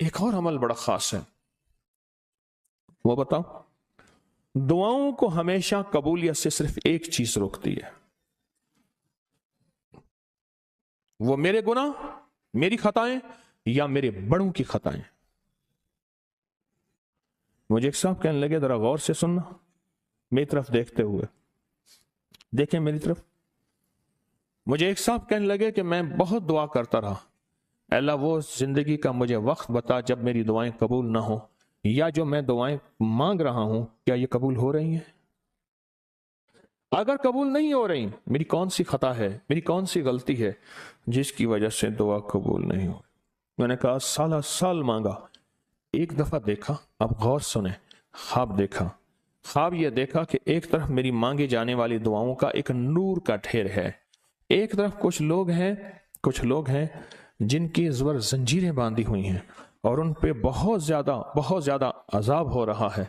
ایک اور عمل بڑا خاص ہے، وہ بتاؤ؟ دعاؤں کو ہمیشہ قبولیت سے صرف ایک چیز روکتی ہے، وہ میرے گناہ، میری خطائیں یا میرے بڑوں کی خطائیں۔ مجھے ایک صاحب کہنے لگے ذرا غور سے سننا، میری طرف دیکھتے ہوئے، دیکھیں میری طرف۔ مجھے ایک صاحب کہنے لگے کہ میں بہت دعا کرتا رہا، اللہ وہ زندگی کا مجھے وقت بتا جب میری دعائیں قبول نہ ہوں، یا جو میں دعائیں مانگ رہا ہوں کیا یہ قبول ہو رہی ہیں؟ اگر قبول نہیں ہو رہی، میری کون سی خطا ہے، میری کون سی غلطی ہے جس کی وجہ سے دعا قبول نہیں ہو؟ میں نے کہا سالہ سال مانگا، ایک دفعہ دیکھا، اب غور سنیں، خواب دیکھا۔ خواب یہ دیکھا کہ ایک طرف میری مانگی جانے والی دعاؤں کا ایک نور کا ڈھیر ہے، ایک طرف کچھ لوگ ہیں جن کی زبر زنجیریں باندھی ہوئی ہیں اور ان پہ بہت زیادہ عذاب ہو رہا ہے۔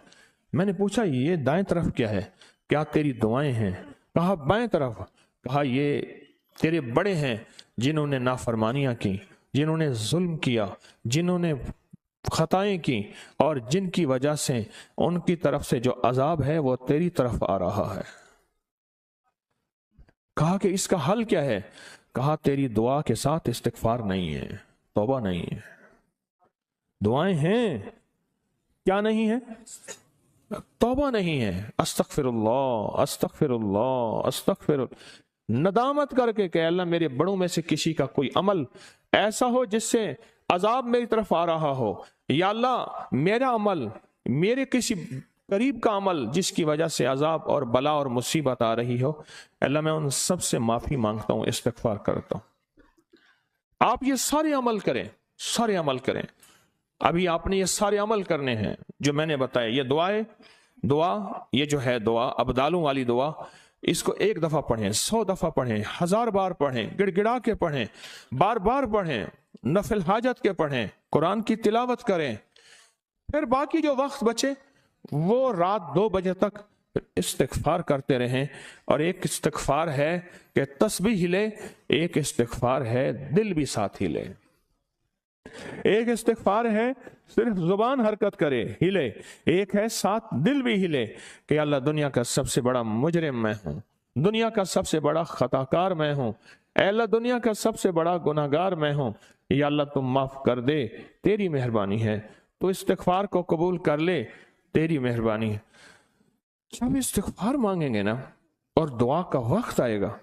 میں نے پوچھا یہ دائیں طرف کیا ہے؟ کیا تیری دعائیں ہیں؟ کہا بائیں طرف۔ کہا یہ تیرے بڑے ہیں جنہوں نے نافرمانیاں کی، جنہوں نے ظلم کیا، جنہوں نے خطائیں کی، اور جن کی وجہ سے ان کی طرف سے جو عذاب ہے وہ تیری طرف آ رہا ہے۔ کہا کہ اس کا حل کیا ہے؟ کہا تیری دعا کے ساتھ استغفار نہیں ہے، توبہ نہیں ہے۔ دعائیں ہیں، کیا نہیں ہے؟ توبہ نہیں ہے۔ استغفر اللہ، استغفر اللہ، استغفر اللہ، ندامت کر کے کہ اللہ میرے بڑوں میں سے کسی کا کوئی عمل ایسا ہو جس سے عذاب میری طرف آ رہا ہو، یا اللہ میرا عمل، میرے کسی قریب کا عمل جس کی وجہ سے عذاب اور بلا اور مصیبت آ رہی ہو، اللہ میں ان سب سے معافی مانگتا ہوں، استغفار کرتا ہوں۔ آپ یہ سارے عمل کریں۔ ابھی آپ نے یہ سارے عمل کرنے ہیں جو میں نے بتایا۔ یہ دعا یہ جو ہے دعا، ابدالوں والی دعا، اس کو 1 دفعہ پڑھیں، 100 دفعہ پڑھیں، 1000 بار پڑھیں، گڑ گڑا کے پڑھیں، بار بار پڑھیں، نفل حاجت کے پڑھیں، قرآن کی تلاوت کریں۔ پھر باقی جو وقت بچے وہ رات 2 بجے تک استغفار کرتے رہیں۔ اور ایک استغفار ہے کہ تسبیح ہلے، ایک استغفار ہے دل بھی ساتھ ہلے۔ ایک استغفار ہے صرف زبان حرکت کرے، ہلے، ایک ہے ساتھ دل بھی ہلے کہ اللہ دنیا کا سب سے بڑا مجرم میں ہوں، دنیا کا سب سے بڑا خطا کار میں ہوں، اے اللہ دنیا کا سب سے بڑا گناہ گار میں ہوں، یا اللہ تم معاف کر دے، تیری مہربانی ہے، تو استغفار کو قبول کر لے، تیری مہربانی ہے۔ جب استغفار مانگیں گے نا اور دعا کا وقت آئے گا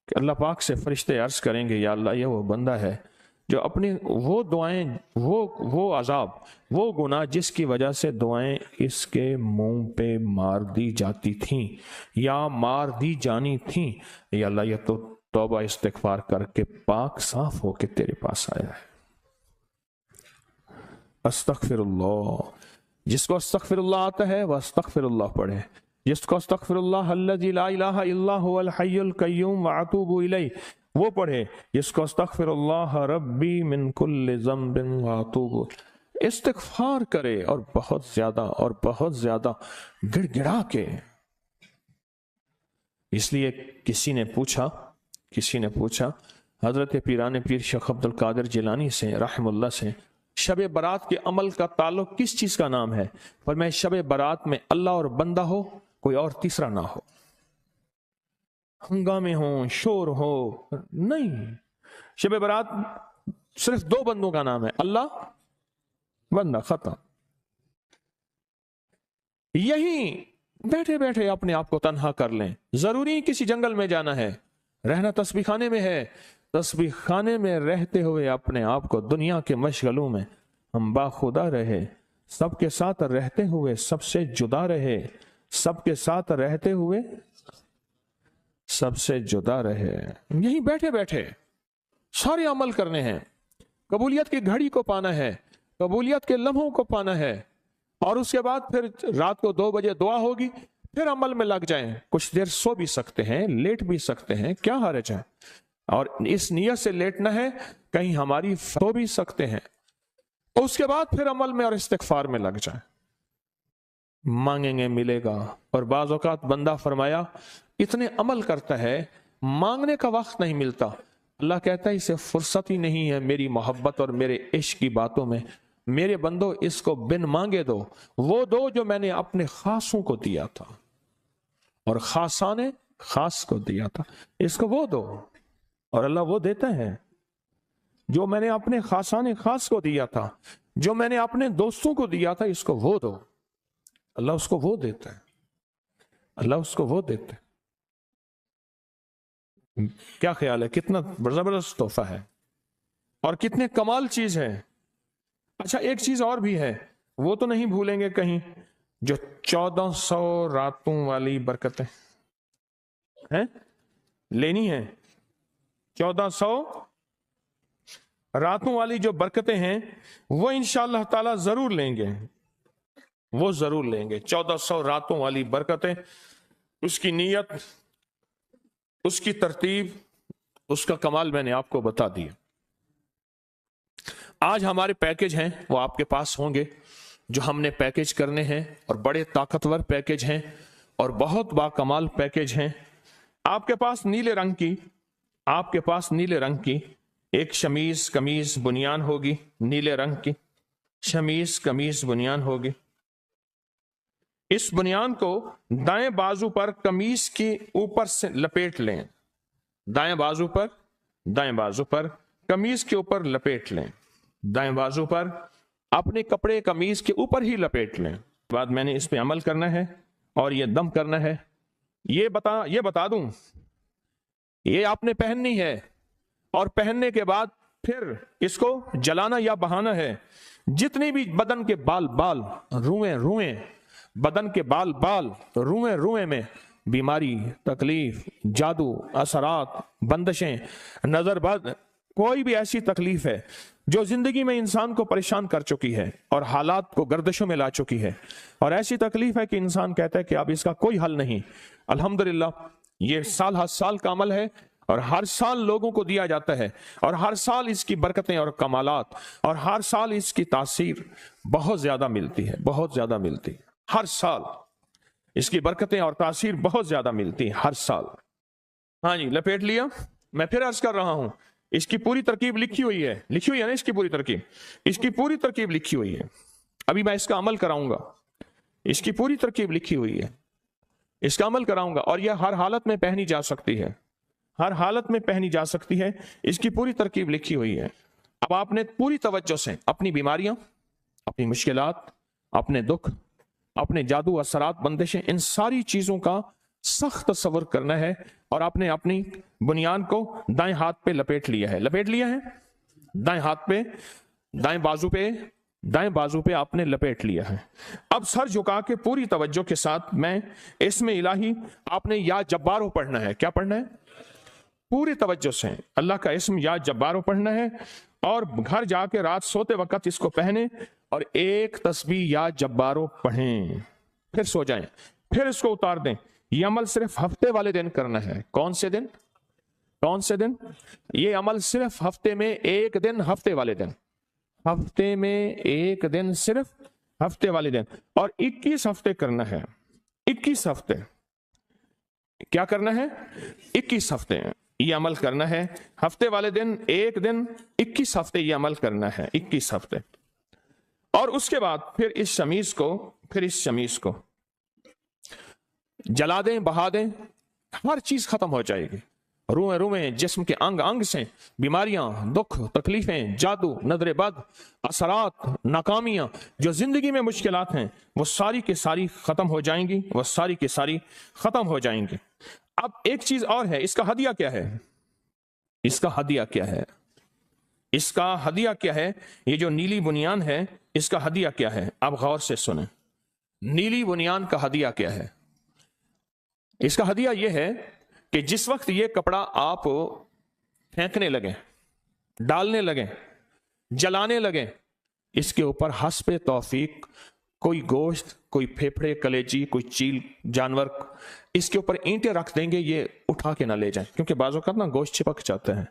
کہ اللہ پاک سے فرشتے عرض کریں گے یا اللہ یہ وہ بندہ ہے جو اپنی وہ دعائیں، وہ عذاب، وہ گناہ جس کی وجہ سے دعائیں اس کے منہ پہ مار دی جاتی تھیں یا مار دی جانی تھیں، یا اللہ یہ تو توبہ استغفار کر کے پاک صاف ہو کے تیرے پاس آیا ہے۔ استغفر اللہ، جس کو استغفر اللہ آتا ہے وہ استغفر اللہ پڑھے، جس کو استغفر اللہ الذی لا الہ الا هو الحی القیوم واتوب الیہ وہ پڑھے، جس کو استغفر اللہ ربی من کل ذنب واتوب، استغفار کرے اور بہت زیادہ گڑ گڑا کے۔ اس لیے کسی نے پوچھا حضرت پیران پیر شیخ عبد القادر جیلانی سے رحم اللہ سے، شب برات کے عمل کا تعلق کس چیز کا نام ہے؟ فرمایا شب برات میں اللہ اور بندہ ہو، کوئی اور تیسرا نہ ہو، ہنگامے ہوں، شور ہو، نہیں، شب برات صرف 2 بندوں کا نام ہے، اللہ، بندہ، ختم۔ یہی بیٹھے بیٹھے اپنے آپ کو تنہا کر لیں، ضروری کسی جنگل میں جانا ہے، رہنا تسبیح خانے میں ہے، تسبیح خانے میں رہتے ہوئے اپنے آپ کو دنیا کے مشغلوں میں ہم باخدا رہے، سب کے ساتھ رہتے ہوئے سب سے جدا رہے، سب کے ساتھ رہتے ہوئے سب سے جدا رہے۔ یہی بیٹھے بیٹھے سارے عمل کرنے ہیں، قبولیت کی گھڑی کو پانا ہے، قبولیت کے لمحوں کو پانا ہے، اور اس کے بعد پھر رات کو 2 بجے دعا ہوگی، پھر عمل میں لگ جائیں، کچھ دیر سو بھی سکتے ہیں، لیٹ بھی سکتے ہیں، کیا حرج ہے؟ اور اس نیت سے لیٹنا ہے کہیں ہماری سو بھی سکتے ہیں، اس کے بعد پھر عمل میں اور استغفار میں لگ جائیں، مانگیں گے ملے گا۔ اور بعض اوقات بندہ فرمایا اتنے عمل کرتا ہے مانگنے کا وقت نہیں ملتا، اللہ کہتا ہے اسے فرصت ہی نہیں ہے میری محبت اور میرے عشق کی باتوں میں میرے بندو اس کو بن مانگے دو، وہ دو جو میں نے اپنے خاصوں کو دیا تھا اور خاصاں نے خاص کو دیا تھا، اس کو وہ دو۔ اور اللہ وہ دیتا ہے جو میں نے اپنے خاصان خاص کو دیا تھا، جو میں نے اپنے دوستوں کو دیا تھا، اس کو وہ دو۔ اللہ اس کو وہ دیتا ہے، اللہ اس کو وہ دیتا ہے۔ کیا خیال ہے؟ کتنا زبردست تحفہ ہے اور کتنے کمال چیز ہے۔ اچھا ایک چیز اور بھی ہے، وہ تو نہیں بھولیں گے کہیں، جو 1400 راتوں والی برکتیں ہیں لینی ہیں، 1400 راتوں والی جو برکتیں ہیں وہ انشاءاللہ تعالی ضرور لیں گے، وہ ضرور لیں گے۔ 1400 راتوں والی برکتیں، اس کی نیت، اس کی ترتیب، اس کا کمال میں نے آپ کو بتا دیا۔ آج ہمارے پیکج ہیں وہ آپ کے پاس ہوں گے، جو ہم نے پیکج کرنے ہیں، اور بڑے طاقتور پیکج ہیں اور بہت باکمال پیکج ہیں۔ آپ کے پاس نیلے رنگ کی، آپ کے پاس نیلے رنگ کی ایک شمیز قمیض بنیان ہوگی، نیلے رنگ کی شمیز قمیض بنیان ہوگی۔ اس بنیان کو دائیں بازو پر قمیض کی اوپر سے لپیٹ لیں، دائیں بازو پر، دائیں بازو پر قمیض کے اوپر لپیٹ لیں، دائیں بازو پر اپنے کپڑے قمیض کے اوپر ہی لپیٹ لیں۔ بعد میں نے اس پہ عمل کرنا ہے اور یہ دم کرنا ہے۔ یہ بتا دوں، یہ آپ نے پہننی ہے، اور پہننے کے بعد پھر اس کو جلانا یا بہانا ہے۔ جتنی بھی بدن کے بال روئیں بدن کے بال روئیں میں بیماری، تکلیف، جادو، اثرات، بندشیں، نظر بد، کوئی بھی ایسی تکلیف ہے جو زندگی میں انسان کو پریشان کر چکی ہے اور حالات کو گردشوں میں لا چکی ہے، اور ایسی تکلیف ہے کہ انسان کہتا ہے کہ اب اس کا کوئی حل نہیں، الحمدللہ یہ سال ہر سال کا عمل ہے، اور ہر سال لوگوں کو دیا جاتا ہے، اور ہر سال اس کی برکتیں اور کمالات، اور ہر سال اس کی تاثیر بہت زیادہ ملتی ہے، بہت زیادہ ملتی ہے۔ ہر سال اس کی برکتیں اور تاثیر بہت زیادہ ملتی ہے، ہر سال۔ ہاں جی، لپیٹ لیا۔ میں پھر عرض کر رہا ہوں، اس کی پوری ترکیب لکھی ہوئی ہے نا، اس کی پوری ترکیب، اس کی پوری ترکیب لکھی ہوئی ہے۔ ابھی میں اس کا عمل کراؤں گا، اس کی پوری ترکیب لکھی ہوئی ہے، اس کا عمل کراؤں گا، اور یہ ہر حالت میں پہنی جا سکتی ہے، ہر حالت میں پہنی جا سکتی ہے، اس کی پوری ترکیب لکھی ہوئی ہے۔ اب آپ نے پوری توجہ سے اپنی بیماریاں، اپنی مشکلات، اپنے دکھ، اپنے جادو، اثرات، بندشیں، ان ساری چیزوں کا سخت تصور کرنا ہے، اور آپ نے اپنی بنیان کو دائیں ہاتھ پہ لپیٹ لیا ہے، دائیں ہاتھ پہ، دائیں بازو پہ آپ نے لپیٹ لیا ہے۔ اب سر جھکا کے پوری توجہ کے ساتھ میں اسم الہی، آپ نے یا جبارو پڑھنا ہے۔ کیا پڑھنا ہے؟ پوری توجہ سے اللہ کا اسم یا جبارو پڑھنا ہے، اور گھر جا کے رات سوتے وقت اس کو پہنے اور ایک تسبیح یا جبارو پڑھیں، پھر سو جائیں، پھر اس کو اتار دیں۔ یہ عمل صرف ہفتے والے دن کرنا ہے۔ کون سے دن؟ یہ عمل صرف ہفتے میں ایک دن، ہفتے والے دن، ہفتے میں ایک دن، صرف ہفتے والے دن، اور 21 ہفتے کرنا ہے۔ 21 ہفتے کیا کرنا ہے؟ 21 ہفتے یہ عمل کرنا ہے، ہفتے والے دن ایک دن، 21 ہفتے یہ عمل کرنا ہے، 21 ہفتے۔ اور اس کے بعد پھر اس شمیز کو جلا دیں، بہا دیں، ہر چیز ختم ہو جائے گی۔ روئیں جسم کے انگ انگ سے بیماریاں، دکھ، تکلیفیں، جادو، نظر بد، اثرات، ناکامیاں، جو زندگی میں مشکلات ہیں، وہ ساری کی ساری ختم ہو جائیں گی، وہ ساری کی ساری ختم ہو جائیں گی۔ اب ایک چیز اور ہے، اس کا ہدیہ کیا ہے؟ اس کا ہدیہ کیا ہے؟ اس کا ہدیہ کیا ہے؟ یہ جو نیلی بنیان ہے، اس کا ہدیہ کیا ہے؟ آپ غور سے سنیں، نیلی بنیان کا ہدیہ کیا ہے؟ اس کا ہدیہ یہ ہے کہ جس وقت یہ کپڑا آپ پھینکنے لگیں، ڈالنے لگیں، جلانے لگیں، اس کے اوپر حسب توفیق کوئی گوشت، کوئی پھیپھڑے، کلیجی، کوئی چیل جانور، اس کے اوپر اینٹیں رکھ دیں گے، یہ اٹھا کے نہ لے جائیں، کیونکہ بعض اوقات نا گوشت چپک جاتا ہے۔